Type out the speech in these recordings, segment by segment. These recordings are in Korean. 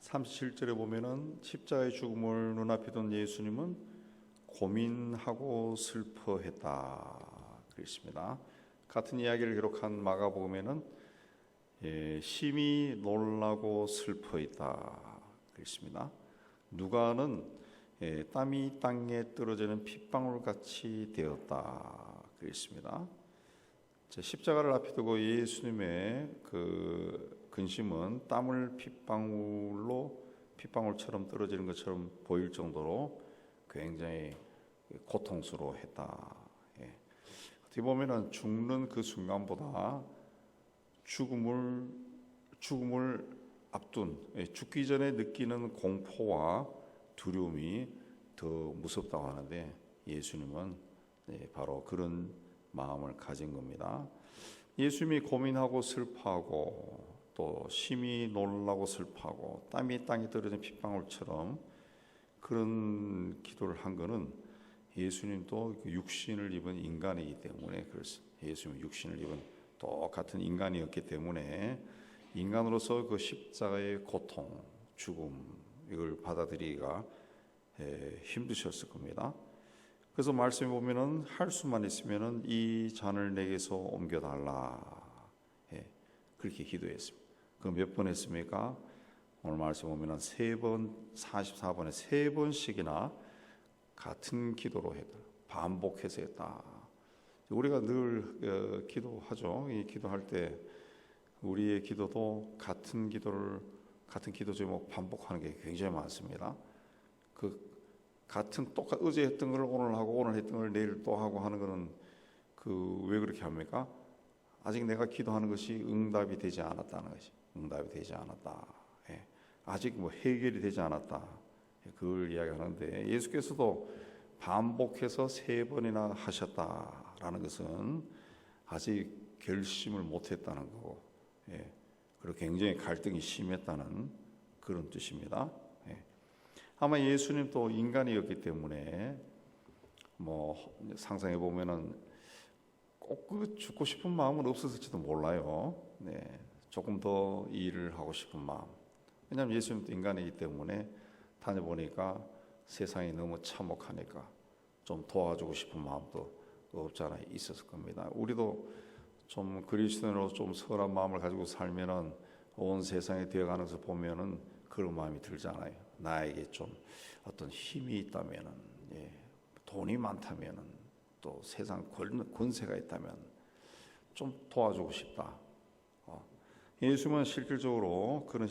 37절에 보면은 십자가의 죽음을 눈앞에 둔 예수님은 고민하고 슬퍼했다 그랬습니다. 같은 이야기를 기록한 마가복음에는 심히 놀라고 슬퍼했다 그랬습니다. 누가는 땀이 땅에 떨어지는 핏방울 같이 되었다 그랬습니다. 십자가를 앞에 두고 예수님의 그 근심은 땀을 핏방울처럼 떨어지는 것처럼 보일 정도로 굉장히 고통스러워했다. 어떻게 보면은 죽는 그 순간보다 죽음을 앞둔 죽기 전에 느끼는 공포와 두려움이 더 무섭다고 하는데 예수님은 바로 그런 마음을 가진 겁니다. 예수님이 고민하고 슬퍼하고 또 심히 놀라고 슬퍼하고 땀이 땅에 떨어진 핏방울처럼 그런 기도를 한 것은 예수님도 육신을 입은 인간이기 때문에 그렇습니다. 예수님은 육신을 입은 똑같은 인간이었기 때문에 인간으로서 그 십자가의 고통, 죽음 이걸 받아들이기가 힘드셨을 겁니다. 그래서 말씀에 보면은 할 수만 있으면은 이 잔을 내게서 옮겨달라 그렇게 기도했습니다. 그 몇 번 했습니까? 오늘 말씀 보면은 3번 44번에 3번씩이나 같은 기도로 했다. 반복해서 했다. 우리가 늘 기도하죠. 이 기도할 때 우리의 기도도 같은 기도 제목 반복하는 게 굉장히 많습니다. 같은 어제 했던 걸 오늘 하고 오늘 했던 걸 내일 또 하고 하는 거는 왜 그렇게 합니까? 아직 내가 기도하는 것이 응답이 되지 않았다는 것이 응답이 되지 않았다. 아직 해결이 되지 않았다. 그걸 이야기하는데 예수께서도 반복해서 3번이나 하셨다라는 것은 아직 결심을 못했다는 거고, 그리고 굉장히 갈등이 심했다는 그런 뜻입니다. 아마 예수님도 인간이었기 때문에 상상해 보면은 꼭 죽고 싶은 마음은 없었을지도 몰라요. 조금 더 일을 하고 싶은 마음. 왜냐하면 예수님도 인간이기 때문에 다녀보니까 세상이 너무 참혹하니까 좀 도와주고 싶은 마음도 없지 않아 있었을 겁니다. 우리도 좀 그리스도인으로 좀 선한 마음을 가지고 살면은 온 세상에 되어가는 것을 보면은 그런 마음이 들잖아요. 나에게 좀 어떤 힘이 있다면은, 돈이 많다면은, 또 세상 권세가 있다면 좀 도와주고 싶다. 예수님은 실질적으로 그런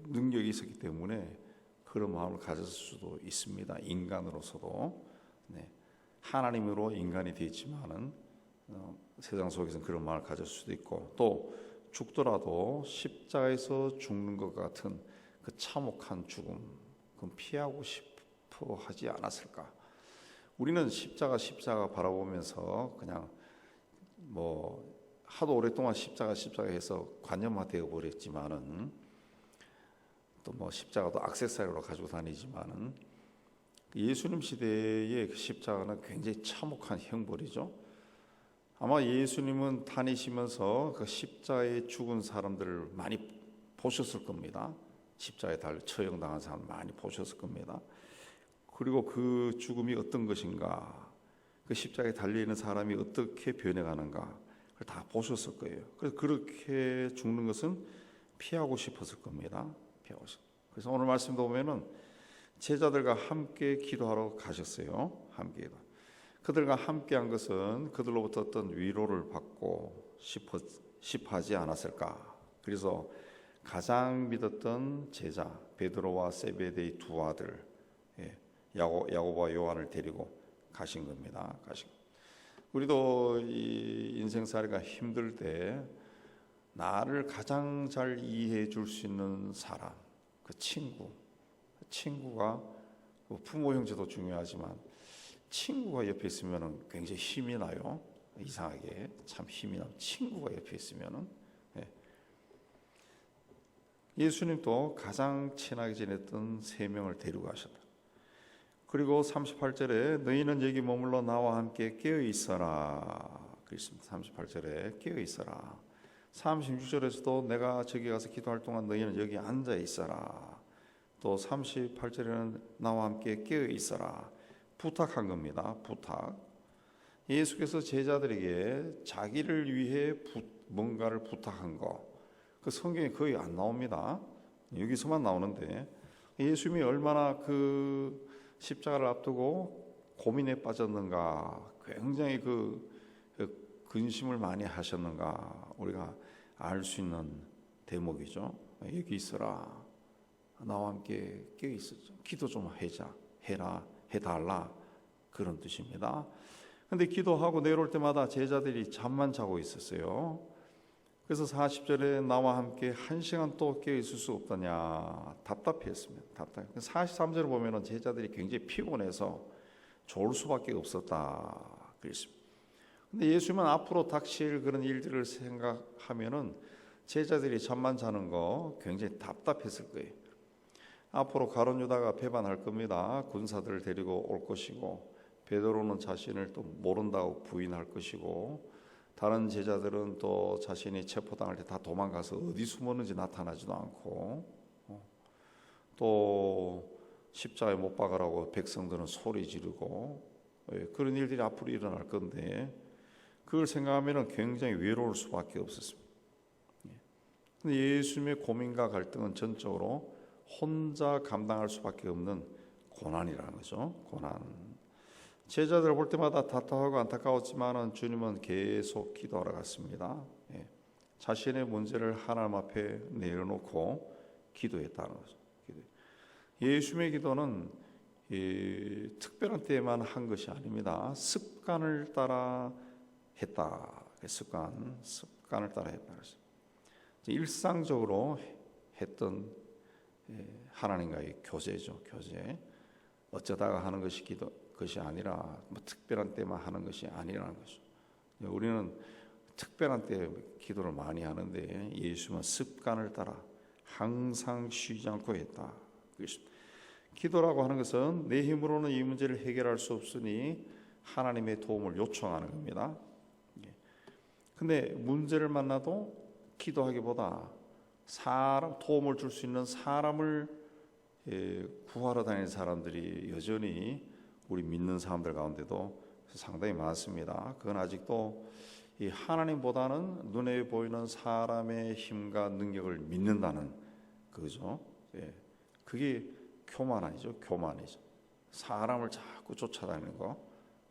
능력이 있었기 때문에 그런 마음을 가졌을 수도 있습니다. 인간으로서도. 하나님으로 인간이 되었지만은 세상 속에서는 그런 마음을 가질 수도 있고 또 죽더라도 십자가에서 죽는 것 같은 그 참혹한 죽음 그건 피하고 싶어 하지 않았을까? 우리는 십자가 바라보면서 그냥 하도 오랫동안 십자가 해서 관념화되어 버렸지만은 또 십자가도 액세서리로 가지고 다니지만은 예수님 시대의 그 십자가는 굉장히 참혹한 형벌이죠. 아마 예수님은 다니시면서 그 십자가에 죽은 사람들을 많이 보셨을 겁니다. 십자가에 달려 처형당한 사람 많이 보셨을 겁니다. 그리고 그 죽음이 어떤 것인가, 그 십자가에 달려 있는 사람이 어떻게 변해가는가, 그걸 다 보셨을 거예요. 그래서 그렇게 죽는 것은 피하고 싶었을 겁니다. 그래서 오늘 말씀도 보면은 제자들과 함께 기도하러 가셨어요. 함께 기도. 그들과 함께한 것은 그들로부터 어떤 위로를 받고 싶어하지 않았을까. 그래서 가장 믿었던 제자 베드로와 세베데의 두 아들 야고보와 요한을 데리고 가신 겁니다. 우리도 이 인생살이가 힘들 때 나를 가장 잘 이해해 줄 수 있는 사람, 그 친구가 부모 형제도 중요하지만 친구가 옆에 있으면 굉장히 힘이 나요. 이상하게 참 힘이 나요. 친구가 옆에 있으면. 예수님도 가장 친하게 지냈던 3명을 데리고 가셨다. 그리고 38절에 너희는 여기 머물러 나와 함께 깨어 있어라 그랬습니다. 38절에 깨어 있어라. 36절에서도 내가 저기 가서 기도할 동안 너희는 여기 앉아 있어라. 또 38절에는 나와 함께 깨어 있어라. 부탁한 겁니다. 부탁. 예수께서 제자들에게 자기를 위해 뭔가를 부탁한 거, 그 성경에 거의 안 나옵니다. 여기서만 나오는데 예수님이 얼마나 그 십자가를 앞두고 고민에 빠졌는가, 굉장히 그 근심을 많이 하셨는가 우리가 알 수 있는 대목이죠. 여기 있어라. 나와 함께 깨어 있었죠. 기도 좀 해달라. 그런 뜻입니다. 근데 기도하고 내려올 때마다 제자들이 잠만 자고 있었어요. 그래서 40절에 나와 함께 1시간 또 깨어 있을 수 없더냐, 답답했습니다. 43절을 보면은 제자들이 굉장히 피곤해서 졸 수밖에 없었다 그랬습니다. 근데 예수님은 앞으로 닥칠 그런 일들을 생각하면은 제자들이 잠만 자는 거 굉장히 답답했을 거예요. 앞으로 가룟 유다가 배반할 겁니다. 군사들을 데리고 올 것이고, 베드로는 자신을 또 모른다고 부인할 것이고, 다른 제자들은 또 자신이 체포당할 때 다 도망가서 어디 숨었는지 나타나지도 않고, 또 십자가에 못 박으라고 백성들은 소리 지르고, 그런 일들이 앞으로 일어날 건데 그걸 생각하면 굉장히 외로울 수밖에 없었습니다. 근데 예수님의 고민과 갈등은 전적으로 혼자 감당할 수밖에 없는 고난이라는 거죠. 고난. 제자들을 볼 때마다 답답하고 안타까웠지만은 주님은 계속 기도하러 갔습니다. 자신의 문제를 하나님 앞에 내려놓고 기도했다는 거죠. 예수님의 기도는 특별한 때에만 한 것이 아닙니다. 습관을 따라 했다. 습관을 따라 했다. 일상적으로 했던 하나님과의 교제죠. 교제. 어쩌다가 하는 것이 아니라 뭐 특별한 때만 하는 것이 아니라는 거죠. 우리는 특별한 때 기도를 많이 하는데 예수님은 습관을 따라 항상 쉬지 않고 했다. 기도라고 하는 것은 내 힘으로는 이 문제를 해결할 수 없으니 하나님의 도움을 요청하는 겁니다. 근데 문제를 만나도 기도하기보다 도움을 줄 수 있는 사람을 구하러 다니는 사람들이 여전히 우리 믿는 사람들 가운데도 상당히 많습니다. 그건 아직도 이 하나님보다는 눈에 보이는 사람의 힘과 능력을 믿는다는 거죠. 그게 교만이죠. 교만이죠. 사람을 자꾸 쫓아다니는 거,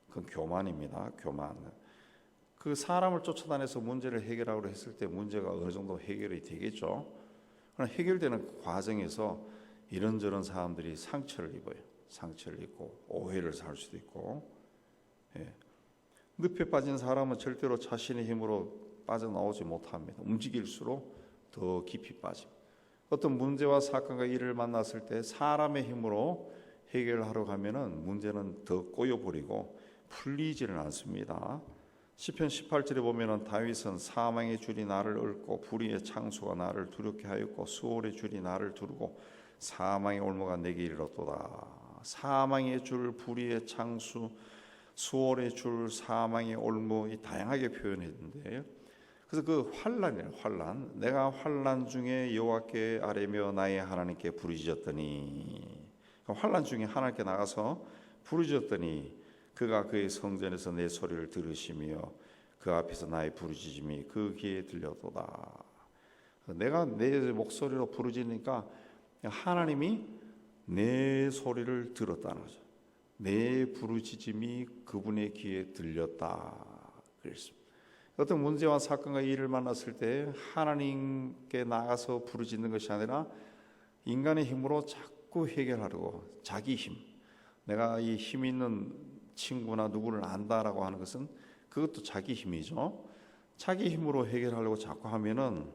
그건 교만입니다. 교만. 그 사람을 쫓아다녀서 문제를 해결하려고 했을 때 문제가 어느 정도 해결이 되겠죠. 그러나 해결되는 과정에서 이런저런 사람들이 상처를 입어요. 상처를 입고 오해를 살 수도 있고. 늪에 빠진 사람은 절대로 자신의 힘으로 빠져나오지 못합니다. 움직일수록 더 깊이 빠집니다. 어떤 문제와 사건과 일을 만났을 때 사람의 힘으로 해결하러 가면은 문제는 더 꼬여버리고 풀리지는 않습니다. 시편 18절에 보면은 다윗은 사망의 줄이 나를 얽고 불의의 창수가 나를 두렵게 하였고 수월의 줄이 나를 두르고 사망의 올무가 내게 이르렀도다. 사망의 줄, 불의의 창수, 수월의 줄, 사망의 올무, 이 다양하게 표현했는데, 그래서 그 환난이에요. 환난. 내가 환난 중에 여호와께 아뢰며 나의 하나님께 부르짖었더니, 환난 중에 하나님께 나가서 부르짖었더니 그가 그의 성전에서 내 소리를 들으시며 그 앞에서 나의 부르짖음이 그 귀에 들려도다. 내가 내 목소리로 부르짖으니까 하나님이 내 소리를 들었다는 거죠. 내 부르짖음이 그분의 귀에 들렸다. 그랬습니다. 어떤 문제와 사건과 일을 만났을 때 하나님께 나가서 부르짖는 것이 아니라 인간의 힘으로 자꾸 해결하려고, 자기 힘, 내가 이 힘 있는 친구나 누구를 안다라고 하는 것은 그것도 자기 힘이죠. 자기 힘으로 해결하려고 자꾸 하면은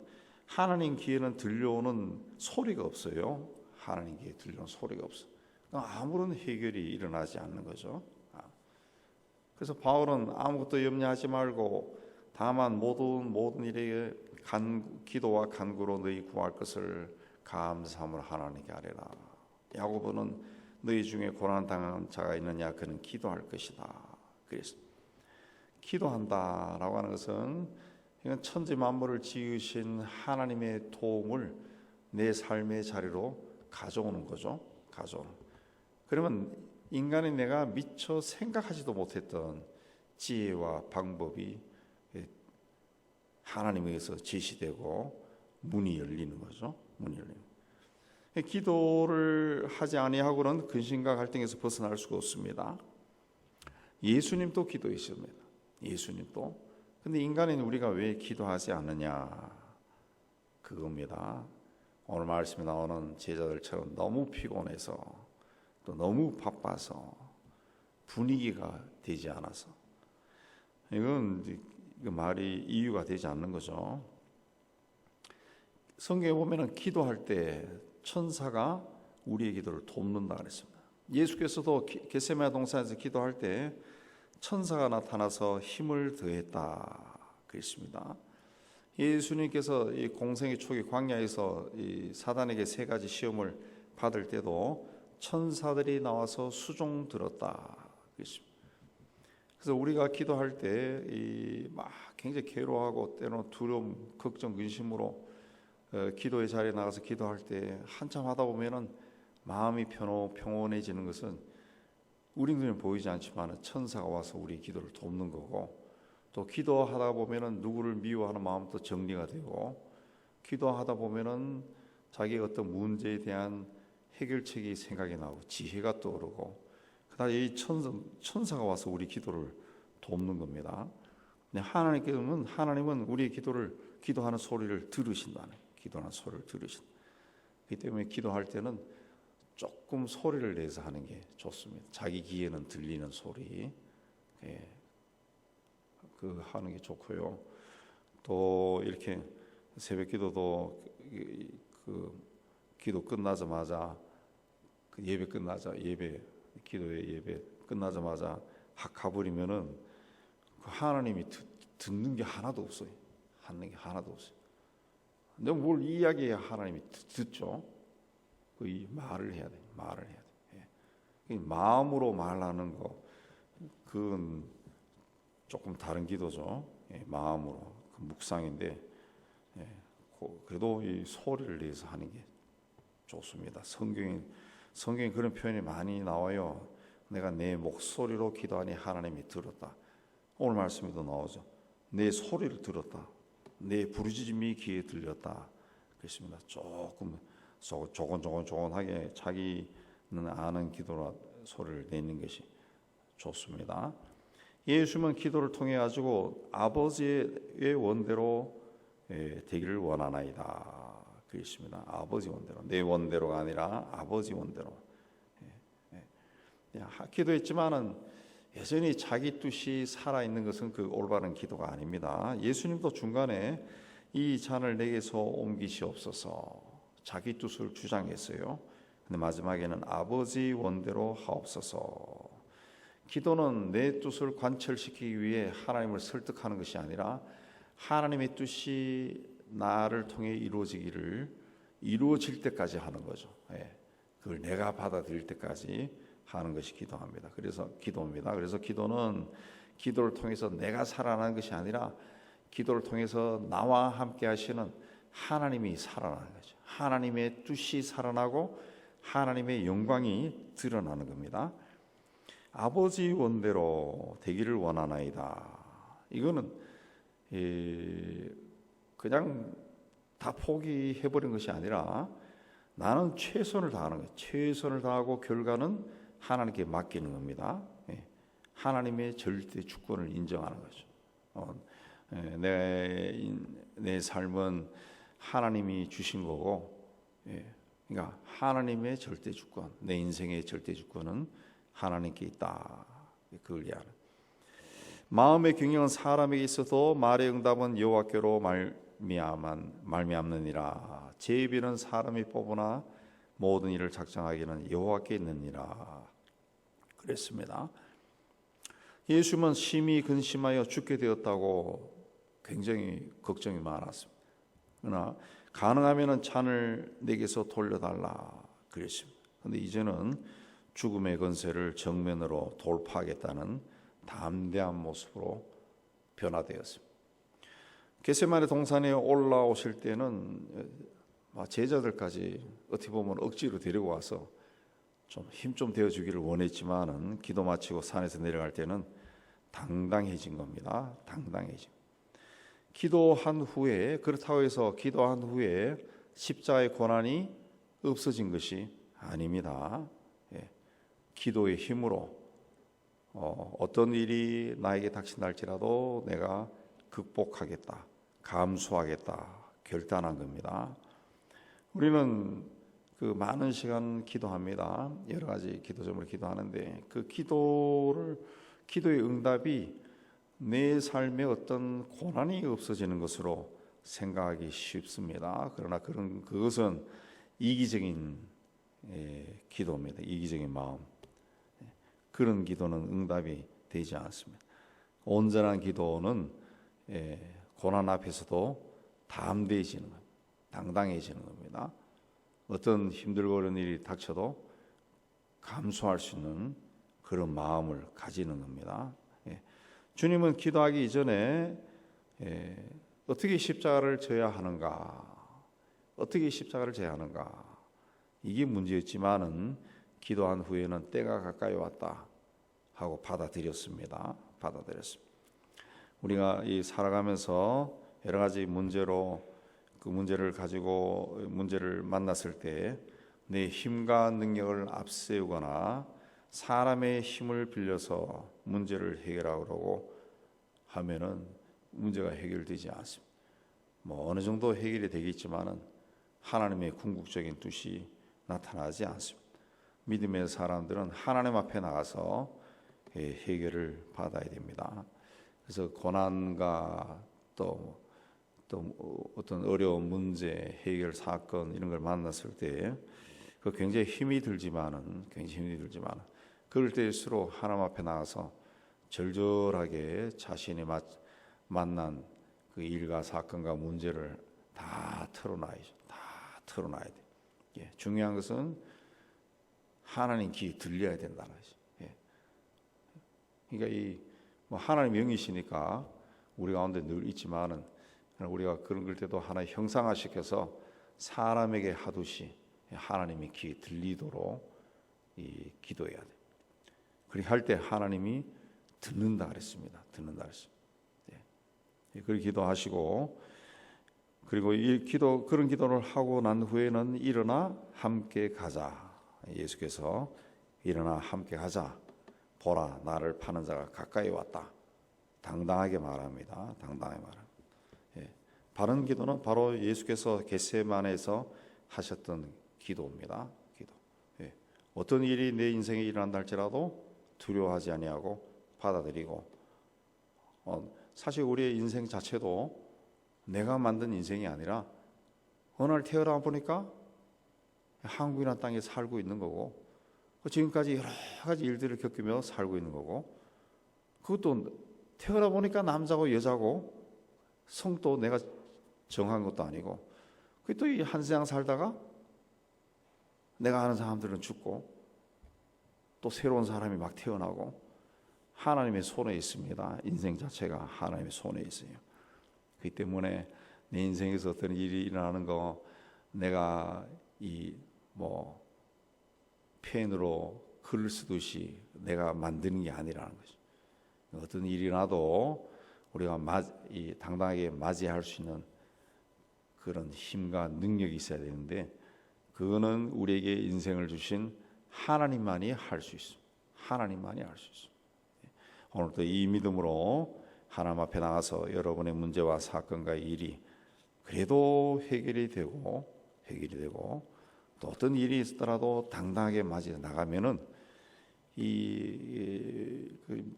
하나님 귀에는 들려오는 소리가 없어요. 하나님 귀에 들려오는 소리가 없어요. 아무런 해결이 일어나지 않는 거죠. 그래서 바울은 아무것도 염려하지 말고 다만 모든 일에 기도와 간구로 너희 구할 것을 감사함으로 하나님께 아뢰라. 야고보는 너희 중에 고난 당한 자가 있느냐, 그는 기도할 것이다. 그래서 기도한다라고 하는 것은 이건 천지 만물을 지으신 하나님의 도움을 내 삶의 자리로 가져오는 거죠. 가져오는. 그러면 인간의 내가 미처 생각하지도 못했던 지혜와 방법이 하나님에게서 제시되고 문이 열리는 거죠. 문이 열리는. 기도를 하지 아니하고는 근심과 갈등에서 벗어날 수가 없습니다. 예수님도 기도했습니다. 예수님도. 근데 인간인 우리가 왜 기도하지 않느냐, 그겁니다. 오늘 말씀에 나오는 제자들처럼 너무 피곤해서, 또 너무 바빠서, 분위기가 되지 않아서. 이건 말이 이유가 되지 않는 거죠. 성경에 보면은 기도할 때 천사가 우리의 기도를 돕는다 그랬습니다. 예수께서도 겟세마네 동산에서 기도할 때 천사가 나타나서 힘을 더했다 그랬습니다. 예수님께서 이 공생의 초기 광야에서 이 사단에게 3가지 시험을 받을 때도 천사들이 나와서 수종 들었다 그랬습니다. 그래서 우리가 기도할 때 막 굉장히 괴로워하고 때로는 두려움, 걱정, 근심으로 기도의 자리에 나가서 기도할 때 한참 하다 보면은 마음이 평온해지는 것은 우리 눈에 보이지 않지만 천사가 와서 우리 기도를 돕는 거고, 또 기도하다 보면은 누구를 미워하는 마음도 정리가 되고, 기도하다 보면은 자기의 어떤 문제에 대한 해결책이 생각이 나고 지혜가 떠오르고, 그다음에 이 천사가 와서 우리 기도를 돕는 겁니다. 하나님은 우리의 기도하는 소리를 들으신다는, 기도하는 소리를 들으신다. 그렇기 때문에 기도할 때는 조금 소리를 내서 하는 게 좋습니다. 자기 귀에는 들리는 소리, 그 하는 게 좋고요. 또 이렇게 새벽 기도도 그 기도 끝나자마자, 그 예배 끝나자마자 확 가버리면은 그 하나님이 듣는 게 하나도 없어요. 하는 게 하나도 없어요. 근데 뭘 이야기해야 하나님이 듣죠. 그 말을 해야 돼. 말을 해야 돼. 마음으로 말하는 거, 그건 조금 다른 기도죠. 마음으로 그 묵상인데, 그래도 이 소리를 내서 하는 게 좋습니다. 성경에 그런 표현이 많이 나와요. 내가 내 목소리로 기도하니 하나님이 들었다. 오늘 말씀에도 나오죠. 내 소리를 들었다. 내 부르짖음이 귀에 들렸다. 그렇습니다. 조금 조곤조곤하게 자기는 아는 기도라 소리를 내는 것이 좋습니다. 예수님은 기도를 통해 가지고 아버지의 원대로 되기를 원하나이다. 그렇습니다. 아버지 원대로, 내 원대로가 아니라 아버지 원대로. 기도했지만은 여전히 자기 뜻이 살아 있는 것은 그 올바른 기도가 아닙니다. 예수님도 중간에 이 잔을 내게서 옮기시옵소서, 자기 뜻을 주장했어요. 근데 마지막에는 아버지 원대로 하옵소서. 기도는 내 뜻을 관철시키기 위해 하나님을 설득하는 것이 아니라 하나님의 뜻이 나를 통해 이루어질 때까지 하는 거죠. 그걸 내가 받아들일 때까지 하는 것이 기도합니다. 그래서 기도입니다. 그래서 기도는 기도를 통해서 내가 살아나는 것이 아니라 기도를 통해서 나와 함께 하시는 하나님이 살아나는 거죠. 하나님의 뜻이 살아나고 하나님의 영광이 드러나는 겁니다. 아버지 원대로 되기를 원하나이다. 이거는 그냥 다 포기해버린 것이 아니라 나는 최선을 다하는 거예요. 최선을 다하고 결과는 하나님께 맡기는 겁니다. 하나님의 절대 주권을 인정하는 거죠. 내 삶은 하나님이 주신 거고, 그러니까 하나님의 절대 주권, 내 인생의 절대 주권은 하나님께 있다. 그걸 이해하는. 마음의 균형은 사람에게 있어도 말의 응답은 여호와께로 말미암느니라. 제비는 사람이 뽑으나 모든 일을 작정하기는 여호와께 있느니라. 그랬습니다. 예수님은 심히 근심하여 죽게 되었다고 굉장히 걱정이 많았습니다. 그러나 가능하면 잔을 내게서 돌려달라 그랬습니다. 그런데 이제는 죽음의 권세를 정면으로 돌파하겠다는 담대한 모습으로 변화되었습니다. 겟세마네 동산에 올라오실 때는 제자들까지 어떻게 보면 억지로 데리고 와서 좀 힘 좀 되어주기를 원했지만은 기도 마치고 산에서 내려갈 때는 당당해진 겁니다. 당당해진. 기도한 후에, 그렇다고 해서 기도한 후에 십자가의 고난이 없어진 것이 아닙니다. 예. 기도의 힘으로 어떤 일이 나에게 닥친다 할지라도 내가 극복하겠다, 감수하겠다 결단한 겁니다. 우리는 그 많은 시간 기도합니다. 여러 가지 기도점을 기도하는데 그 기도의 응답이 내 삶에 어떤 고난이 없어지는 것으로 생각하기 쉽습니다. 그러나 그것은 이기적인 기도입니다. 이기적인 마음. 그런 기도는 응답이 되지 않습니다. 온전한 기도는 고난 앞에서도 담대해지는 겁니다. 당당해지는 겁니다. 어떤 힘들고 어려운 일이 닥쳐도 감수할 수 있는 그런 마음을 가지는 겁니다. 주님은 기도하기 이전에 어떻게 십자가를 져야 하는가, 어떻게 십자가를 져야 하는가, 이게 문제였지만은 기도한 후에는 때가 가까이 왔다 하고 받아들였습니다. 우리가 살아가면서 여러 가지 문제로 그 문제를 가지고 문제를 만났을 때 내 힘과 능력을 앞세우거나 사람의 힘을 빌려서 문제를 해결하려고 하면은 문제가 해결되지 않습니다. 어느 정도 해결이 되겠지만은 하나님의 궁극적인 뜻이 나타나지 않습니다. 믿음의 사람들은 하나님 앞에 나가서 해결을 받아야 됩니다. 그래서 고난과 또 어떤 어려운 문제, 해결 사건 이런 걸 만났을 때 그 굉장히 힘이 들지만은 그럴 때일수록 하나님 앞에 나가서 절절하게 자신이 만난 그 일과 사건과 문제를 다 털어놔야죠. 다 털어놔야 돼. 중요한 것은 하나님 귀에 들려야 된다는 거죠. 그러니까 하나님 영이시니까 우리 가운데 늘 있지만은 우리가 그럴 때도 하나의 형상화시켜서 사람에게 하듯이 하나님의 귀에 들리도록 기도해야 돼. 그렇게 할 때 하나님이 듣는다 그랬습니다. 그렇게 기도하시고 그리고 그런 기도를 하고 난 후에는 일어나 함께 가자. 예수께서 일어나 함께 가자. 보라, 나를 파는 자가 가까이 왔다. 당당하게 말합니다. 바른 기도는 바로 예수께서 겟세마네에서 하셨던 기도입니다. 어떤 일이 내 인생에 일어난다 할지라도 두려워하지 아니하고 받아들이고 사실 우리의 인생 자체도 내가 만든 인생이 아니라 어느 날 태어나 보니까 한국이라는 땅에 살고 있는 거고 지금까지 여러 가지 일들을 겪으며 살고 있는 거고 그것도 태어나 보니까 남자고 여자고 성도 내가 정한 것도 아니고 그 또 이 한 세상 살다가 내가 아는 사람들은 죽고 또 새로운 사람이 막 태어나고 하나님의 손에 있습니다. 인생 자체가 하나님의 손에 있어요. 그렇기 때문에 내 인생에서 어떤 일이 일어나는 거 내가 펜으로 글을 쓰듯이 내가 만드는 게 아니라는 거죠. 어떤 일이 나도 우리가 당당하게 맞이할 수 있는 그런 힘과 능력이 있어야 되는데 그거는 우리에게 인생을 주신 하나님만이 할 수 있습니다. 오늘도 이 믿음으로 하나님 앞에 나가서 여러분의 문제와 사건과 일이 그래도 해결이 되고 또 어떤 일이 있더라도 당당하게 맞이 나가면은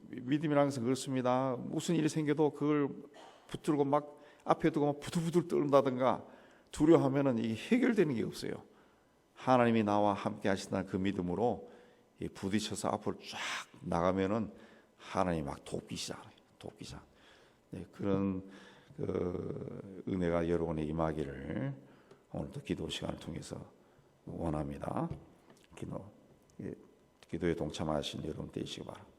믿음이라는 것은 그렇습니다. 무슨 일이 생겨도 그걸 붙들고 막 앞에 두고 막 부들부들 떨다든가 두려워하면은 이게 해결되는 게 없어요. 하나님이 나와 함께 하신다는 그 믿음으로 부딪혀서 앞으로 쫙 나가면은 하나님이 막 돕기시잖아요. 그런 은혜가 여러분의 임하기를 오늘도 기도 시간을 통해서 원합니다. 기도에 동참하신 여러분 되시기 바랍니다.